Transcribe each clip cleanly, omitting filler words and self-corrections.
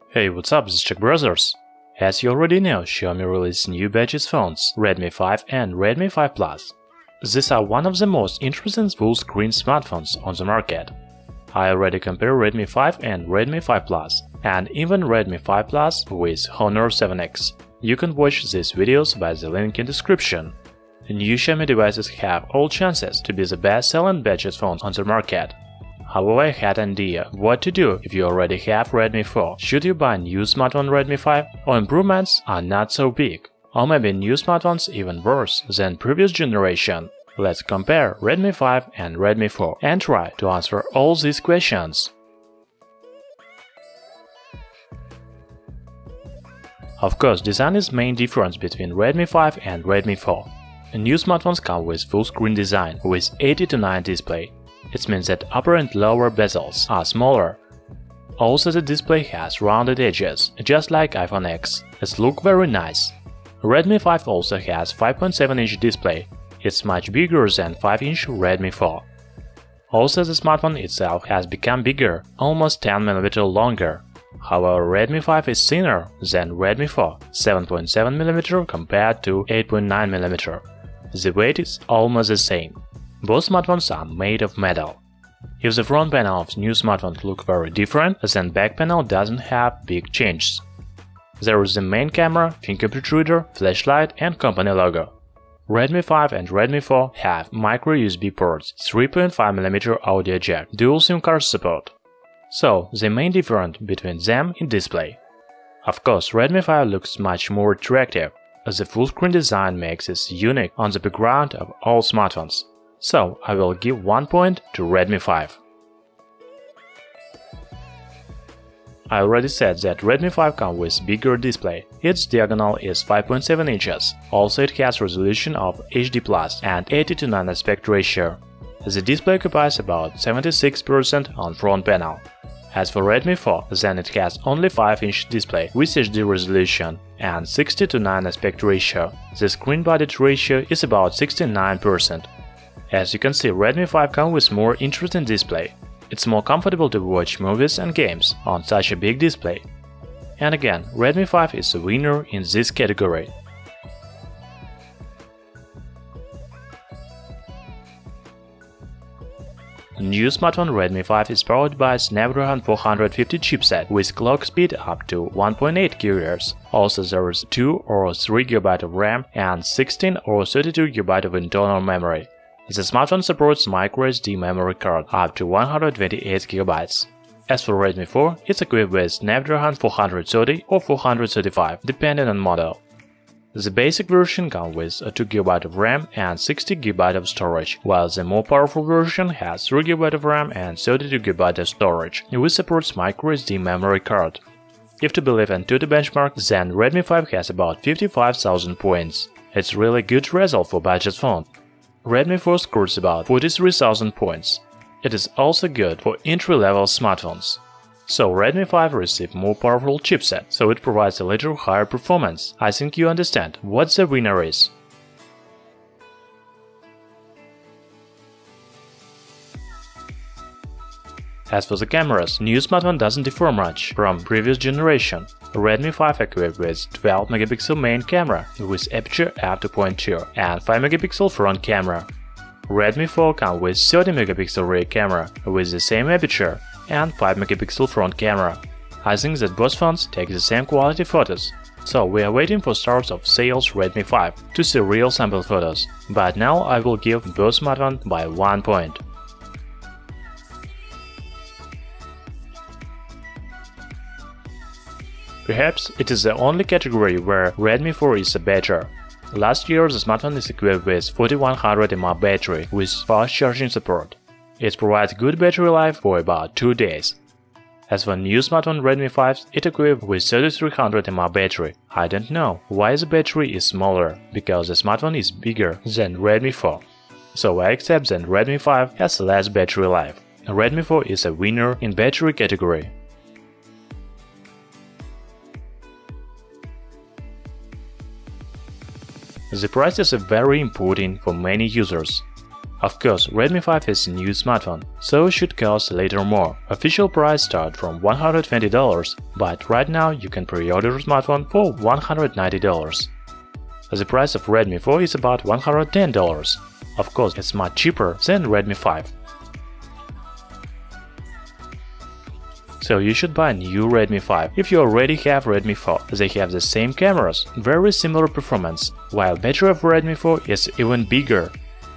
Hey, what's up, this is Czech Brothers. As you already know, Xiaomi released new batches phones, Redmi 5 and Redmi 5 Plus. These are one of the most interesting full-screen smartphones on the market. I already compared Redmi 5 and Redmi 5 Plus, and even Redmi 5 Plus with Honor 7X. You can watch these videos by the link in description. The new Xiaomi devices have all chances to be the best-selling batches phones on the market. However, I had an idea what to do if you already have Redmi 4. Should you buy a new smartphone Redmi 5, or improvements are not so big? Or maybe new smartphones even worse than previous generation? Let's compare Redmi 5 and Redmi 4 and try to answer all these questions. Of course, design is the main difference between Redmi 5 and Redmi 4. New smartphones come with full-screen design with 80:9 display. It means that upper and lower bezels are smaller. Also, the display has rounded edges, just like iPhone X. It looks very nice. Redmi 5 also has 5.7-inch display. It's much bigger than 5-inch Redmi 4. Also, the smartphone itself has become bigger, almost 10mm longer. However, Redmi 5 is thinner than Redmi 4, 7.7mm compared to 8.9mm. The weight is almost the same. Both smartphones are made of metal. If the front panel of new smartphones look very different, then back panel doesn't have big changes. There is the main camera, fingerprint reader, flashlight and company logo. Redmi 5 and Redmi 4 have micro USB ports, 3.5mm audio jack, dual SIM card support. So, the main difference between them in display. Of course, Redmi 5 looks much more attractive, as the full-screen design makes it unique on the background of all smartphones. So, I will give 1 point to Redmi 5. I already said that Redmi 5 comes with bigger display. Its diagonal is 5.7 inches. Also, it has resolution of HD+ and 80:9 aspect ratio. The display occupies about 76% on front panel. As for Redmi 4, then it has only 5-inch display with HD resolution and 60:9 aspect ratio. The screen body ratio is about 69%. As you can see, Redmi 5 comes with more interesting display. It's more comfortable to watch movies and games on such a big display. And again, Redmi 5 is the winner in this category. The new smartphone Redmi 5 is powered by Snapdragon 450 chipset with clock speed up to 1.8 GHz. Also, there is 2 or 3 GB of RAM and 16 or 32 GB of internal memory. The smartphone supports microSD memory card up to 128 GB. As for Redmi 4, it's equipped with Snapdragon 430 or 435, depending on model. The basic version comes with 2 GB of RAM and 60 GB of storage, while the more powerful version has 3 GB of RAM and 32 GB of storage, which supports microSD memory card. If to believe Antutu benchmark, then Redmi 5 has about 55,000 points. It's really good result for budget phone. Redmi 4 scores about 43,000 points. It is also good for entry-level smartphones. So Redmi 5 received more powerful chipset, so it provides a little higher performance. I think you understand what the winner is. As for the cameras, new smartphone doesn't differ much from previous generation. Redmi 5 equipped with 12-megapixel main camera with aperture f2.2 and 5-megapixel front camera. Redmi 4 comes with 30-megapixel rear camera with the same aperture and 5-megapixel front camera. I think that both phones take the same quality photos. So we are waiting for starts of sales Redmi 5 to see real sample photos. But now I will give both smartphones by 1 point. Perhaps it is the only category where Redmi 4 is better. Last year, the smartphone is equipped with 4100 mAh battery with fast charging support. It provides good battery life for about 2 days. As for new smartphone Redmi 5, it equipped with 3300 mAh battery. I don't know why the battery is smaller, because the smartphone is bigger than Redmi 4. So I accept that Redmi 5 has less battery life. Redmi 4 is a winner in battery category. The price is very important for many users. Of course, Redmi 5 is a new smartphone, so it should cost a little more. Official price starts from $120, but right now you can pre-order the smartphone for $190. The price of Redmi 4 is about $110. Of course, it's much cheaper than Redmi 5. So you should buy a new Redmi 5 if you already have Redmi 4. They have the same cameras, very similar performance, while battery of Redmi 4 is even bigger.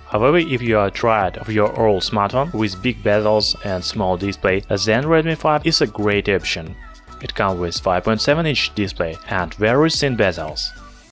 However, if you are tired of your old smartphone with big bezels and small display, then Redmi 5 is a great option. It comes with 5.7-inch display and very thin bezels.